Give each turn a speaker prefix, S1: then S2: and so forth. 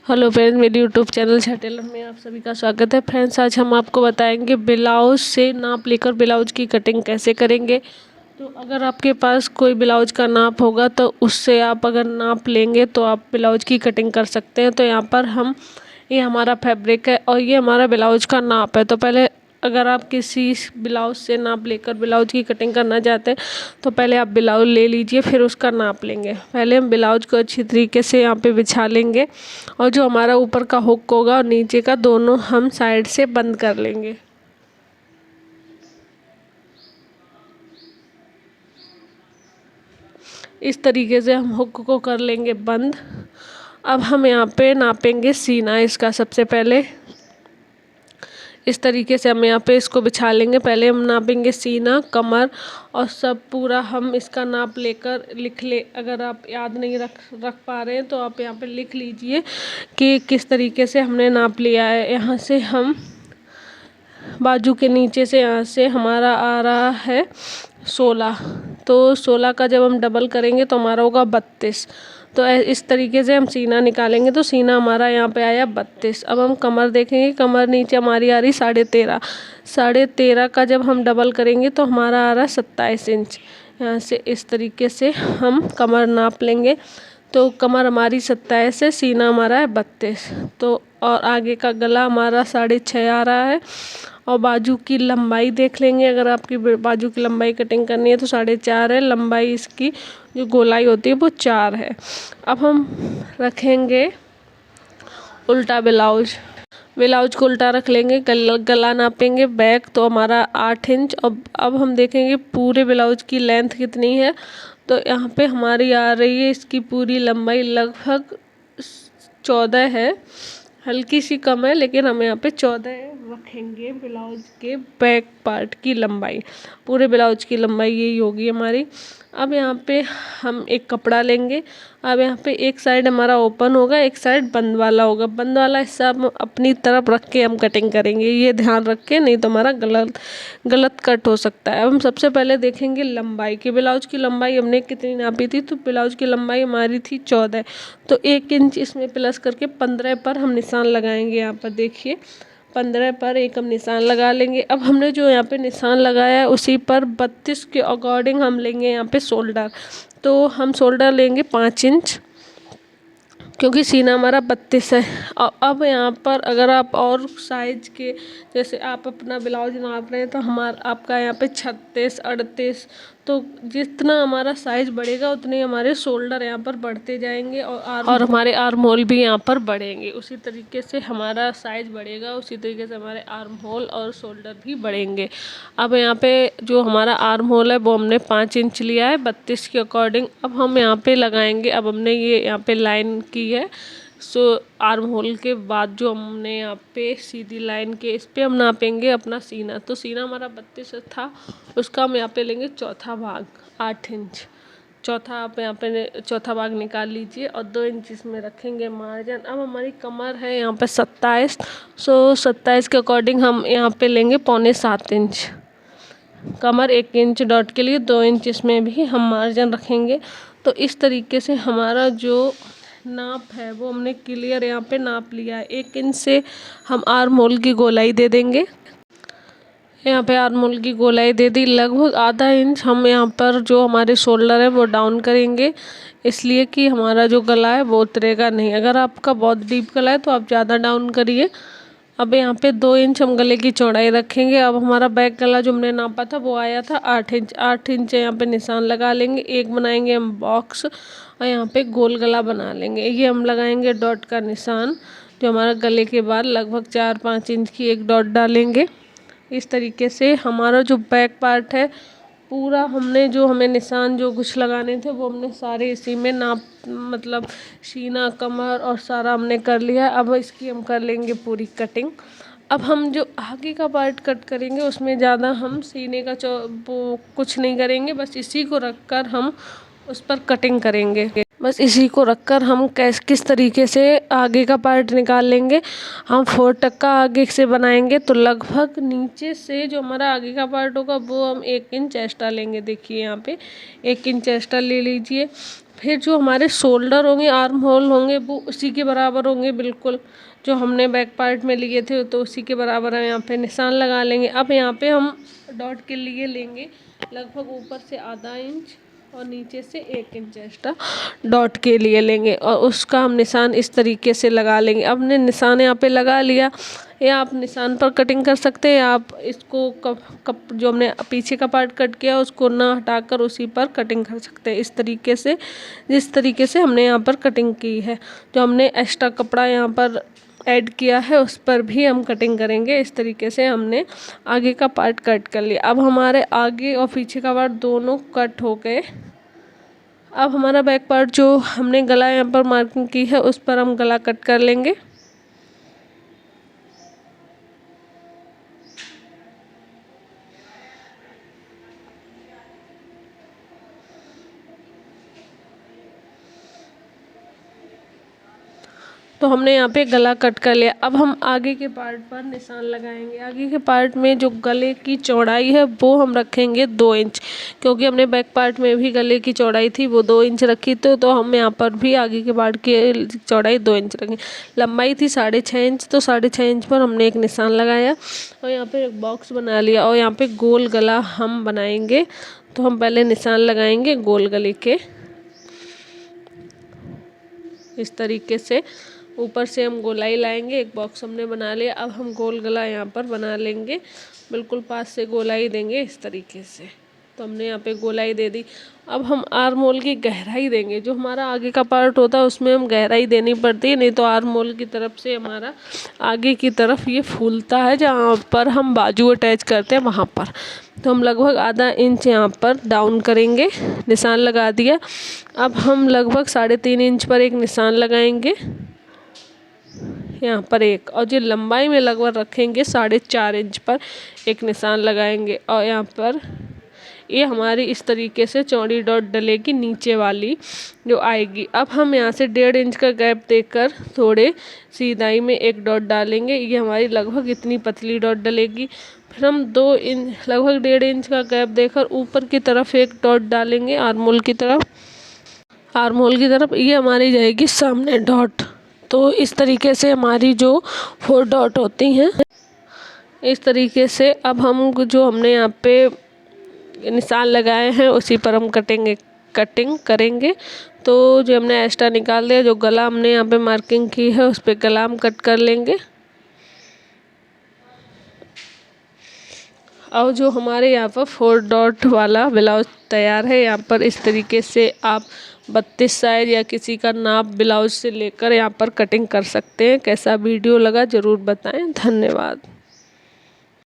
S1: Hello friends, मेरे YouTube channel Taylor में आप सभी का स्वागत है। फ्रेंड्स, आज हम आपको बताएंगे ब्लाउज से नाप लेकर ब्लाउज की कटिंग कैसे करेंगे। तो अगर आपके पास कोई ब्लाउज का नाप होगा तो उससे आप अगर नाप लेंगे तो आप ब्लाउज की कटिंग कर सकते हैं। तो यहाँ पर ये हमारा फैब्रिक है और ये हमारा ब्लाउज का नाप है। तो पहले अगर आप किसी ब्लाउज से नाप लेकर ब्लाउज की कटिंग करना चाहते हैं तो पहले आप ब्लाउज ले लीजिए, फिर उसका नाप लेंगे। पहले हम ब्लाउज को अच्छी तरीके से यहाँ पे बिछा लेंगे और जो हमारा ऊपर का हुक होगा और नीचे का दोनों हम साइड से बंद कर लेंगे। इस तरीके से हम हुक को कर लेंगे बंद। अब हम यहाँ पे नापेंगे सीना इसका। सबसे पहले इस तरीके से हम यहाँ पे इसको बिछा लेंगे। पहले हम नापेंगे सीना, कमर और सब पूरा हम इसका नाप लेकर लिख ले। अगर आप याद नहीं रख पा रहे हैं तो आप यहाँ पे लिख लीजिए कि किस तरीके से हमने नाप लिया है। यहाँ से हम बाजू के नीचे से यहाँ से हमारा आ रहा है 16। तो 16 का जब हम डबल करेंगे तो हमारा होगा 32। तो इस तरीके से हम सीना निकालेंगे तो सीना हमारा यहाँ पे आया 32। अब हम कमर देखेंगे, कमर नीचे हमारी आ रही 13.5। 13.5 का जब हम डबल करेंगे तो हमारा आ रहा है 27 इंच। यहाँ से इस तरीके से हम कमर नाप लेंगे। तो कमर हमारी 27 है, सीना हमारा है 32। तो और आगे का गला हमारा 6.5 आ रहा है। और बाजू की लंबाई देख लेंगे। अगर आपकी बाजू की लंबाई कटिंग करनी है तो 4.5 है। लंबाई इसकी जो गोलाई होती है वो 4 है। अब हम रखेंगे उल्टा ब्लाउज को उल्टा रख लेंगे। गला नापेंगे बैक तो हमारा 8 इंच। अब हम देखेंगे पूरे ब्लाउज की लेंथ कितनी है। तो यहाँ पे हमारी आ रही है इसकी पूरी लंबाई लगभग 14 है, हल्की सी कम है, लेकिन हम यहाँ पे 14 रखेंगे। ब्लाउज के बैक पार्ट की लंबाई, पूरे ब्लाउज की लंबाई यही होगी हमारी। अब यहाँ पे हम एक कपड़ा लेंगे। अब यहाँ पे एक साइड हमारा ओपन होगा, एक साइड बंद वाला होगा। बंद वाला हिस्सा हम अपनी तरफ रख के हम कटिंग करेंगे, ये ध्यान रख के, नहीं तो हमारा गलत कट हो सकता है। अब हम सबसे पहले देखेंगे लंबाई की। ब्लाउज की लंबाई हमने कितनी नापी थी, तो ब्लाउज की लंबाई हमारी थी 14। तो 1 इंच इसमें प्लस करके 15 पर हम निशान लगाएंगे। यहाँ पर देखिए 15 पर एक हम निशान लगा लेंगे। अब हमने जो यहाँ पे निशान लगाया है उसी पर 32 के अकॉर्डिंग हम लेंगे यहाँ पे शोल्डर। तो हम शोल्डर लेंगे 5 इंच, क्योंकि सीना हमारा 32 है। अब यहाँ पर अगर आप और साइज के, जैसे आप अपना ब्लाउज नाप रहे हैं तो आपका यहाँ पे 36, 38, तो जितना हमारा साइज बढ़ेगा उतने हमारे शोल्डर यहाँ पर बढ़ते जाएंगे और हमारे आर्म होल भी यहाँ पर बढ़ेंगे। उसी तरीके से हमारा साइज बढ़ेगा, उसी तरीके से हमारे आर्म होल और शोल्डर भी बढ़ेंगे। अब यहाँ पे जो हमारा आर्म होल है वो हमने 5 इंच लिया है 32 के अकॉर्डिंग। अब हम यहाँ पे लगाएंगे। अब हमने ये यहाँ पे लाइन की है, सो आर्म होल के बाद जो हमने यहाँ पे सीधी लाइन के इस पे हम नापेंगे अपना सीना। तो सीना हमारा 32 था, उसका हम यहाँ पे लेंगे चौथा भाग 8 इंच। आप यहाँ पे चौथा भाग निकाल लीजिए और 2 इंच इसमें रखेंगे मार्जिन। अब हमारी कमर है यहाँ पे 27, सो 27 के अकॉर्डिंग हम यहाँ पे लेंगे 6.25 इंच। कमर 1 इंच डॉट के लिए 2 इंच इसमें भी हम मार्जिन रखेंगे। तो इस तरीके से हमारा जो नाप है वो हमने क्लियर यहाँ पे नाप लिया है। 1 इंच से हम आर्म होल की गोलाई दे देंगे। यहाँ पे आर्म होल की गोलाई दे दी। लगभग आधा इंच हम यहाँ पर जो हमारे शोल्डर है वो डाउन करेंगे, इसलिए कि हमारा जो गला है वो उतरेगा नहीं। अगर आपका बहुत डीप गला है तो आप ज़्यादा डाउन करिए। अब यहाँ पे 2 इंच हम गले की चौड़ाई रखेंगे। अब हमारा बैक गला जो हमने नापा था वो आया था 8 इंच। 8 इंच यहाँ पे निशान लगा लेंगे। एक बनाएंगे हम बॉक्स और यहाँ पे गोल गला बना लेंगे। ये हम लगाएंगे डॉट का निशान, जो हमारा गले के बाद लगभग 4-5 इंच की एक डॉट डालेंगे। इस तरीके से हमारा जो बैक पार्ट है पूरा हमने जो हमें निशान जो कुछ लगाने थे वो हमने सारे इसी में नाप, मतलब सीना, कमर और सारा हमने कर लिया। अब इसकी हम कर लेंगे पूरी कटिंग। अब हम जो आगे का पार्ट कट करेंगे उसमें ज़्यादा हम सीने का वो कुछ नहीं करेंगे, बस इसी को रख कर हम उस पर कटिंग करेंगे। बस इसी को रखकर हम किस तरीके से आगे का पार्ट निकाल लेंगे। हम 4 टक्का आगे से बनाएंगे तो लगभग नीचे से जो हमारा आगे का पार्ट होगा वो हम 1 इंच एक्स्ट्रा लेंगे। देखिए यहाँ पे 1 इंच एक्स्ट्रा ले लीजिए। फिर जो हमारे शोल्डर होंगे, आर्म होल होंगे, वो उसी के बराबर होंगे बिल्कुल, जो हमने बैक पार्ट में लिए थे तो उसी के बराबर हम यहाँ पे निशान लगा लेंगे। अब यहाँ पे हम डॉट के लिए लेंगे लगभग ऊपर से आधा इंच और नीचे से 1 इंच एक्स्ट्रा डॉट के लिए लेंगे और उसका हम निशान इस तरीके से लगा लेंगे। अब हमने निशान यहाँ पे लगा लिया, या आप निशान पर कटिंग कर सकते हैं, या आप इसको कप जो हमने पीछे का पार्ट कट किया उसको ना हटाकर उसी पर कटिंग कर सकते हैं। इस तरीके से जिस तरीके से हमने यहाँ पर कटिंग की है, जो हमने एक्स्ट्रा कपड़ा यहाँ पर ऐड किया है उस पर भी हम कटिंग करेंगे। इस तरीके से हमने आगे का पार्ट कट कर लिया। अब हमारे आगे और पीछे का पार्ट दोनों कट हो गए। अब हमारा बैक पार्ट जो हमने गला यहाँ पर मार्किंग की है उस पर हम गला कट कर लेंगे। तो हमने यहाँ पे गला कट कर लिया। अब हम आगे के पार्ट पर निशान लगाएंगे। आगे के पार्ट में जो गले की चौड़ाई है वो हम रखेंगे 2 इंच, क्योंकि हमने बैक पार्ट में भी गले की चौड़ाई थी वो 2 इंच रखी थी, तो हम यहाँ पर भी आगे के पार्ट की चौड़ाई 2 इंच रखेंगे। लंबाई थी 6.5 इंच, तो 6.5 इंच पर हमने एक निशान लगाया और यहाँ पर एक बॉक्स बना लिया और यहाँ पर गोल गला हम बनाएंगे। तो हम पहले निशान लगाएंगे गोल गले के, इस तरीके से ऊपर से हम गोलाई लाएंगे। एक बॉक्स हमने बना लिया। अब हम गोल गला यहाँ पर बना लेंगे, बिल्कुल पास से गोलाई देंगे इस तरीके से। तो हमने यहाँ पे गोलाई दे दी। अब हम आर्म होल की गहराई देंगे। जो हमारा आगे का पार्ट होता है उसमें हम गहराई देनी पड़ती है, नहीं तो आर्म होल की तरफ से हमारा आगे की तरफ ये फूलता है, जहाँ पर हम बाजू अटैच करते हैं वहाँ पर। तो हम लगभग आधा इंच यहाँ पर डाउन करेंगे, निशान लगा दिया। अब हम लगभग 3.5 इंच पर एक निशान लगाएंगे यहाँ पर एक, और जो लंबाई में लगभग रखेंगे 4.5 इंच पर एक निशान लगाएंगे। और यहाँ पर ये हमारी इस तरीके से चौड़ी डॉट डलेगी नीचे वाली जो आएगी। अब हम यहाँ से 1.5 इंच का गैप देकर थोड़े सीधाई में एक डॉट डालेंगे। ये हमारी लगभग इतनी पतली डॉट डलेगी। फिर हम 2 इंच लगभग 1.5 इंच का गैप देकर ऊपर की तरफ एक डॉट डालेंगे आर्म होल की तरफ। आर्म होल की तरफ ये हमारी जाएगी सामने डॉट। तो इस तरीके से हमारी जो 4 डॉट होती हैं, इस तरीके से अब हम जो हमने यहाँ पे निशान लगाए हैं उसी पर हम कटिंग करेंगे। तो जो हमने एक्स्ट्रा निकाल दिया, जो गला हमने यहाँ पे मार्किंग की है उस पर गला हम कट कर लेंगे। और जो हमारे यहाँ पर 4 डॉट वाला ब्लाउज तैयार है। यहाँ पर इस तरीके से आप 32 साइज या किसी का नाप ब्लाउज से लेकर यहाँ पर कटिंग कर सकते हैं। कैसा वीडियो लगा ज़रूर बताएं। धन्यवाद।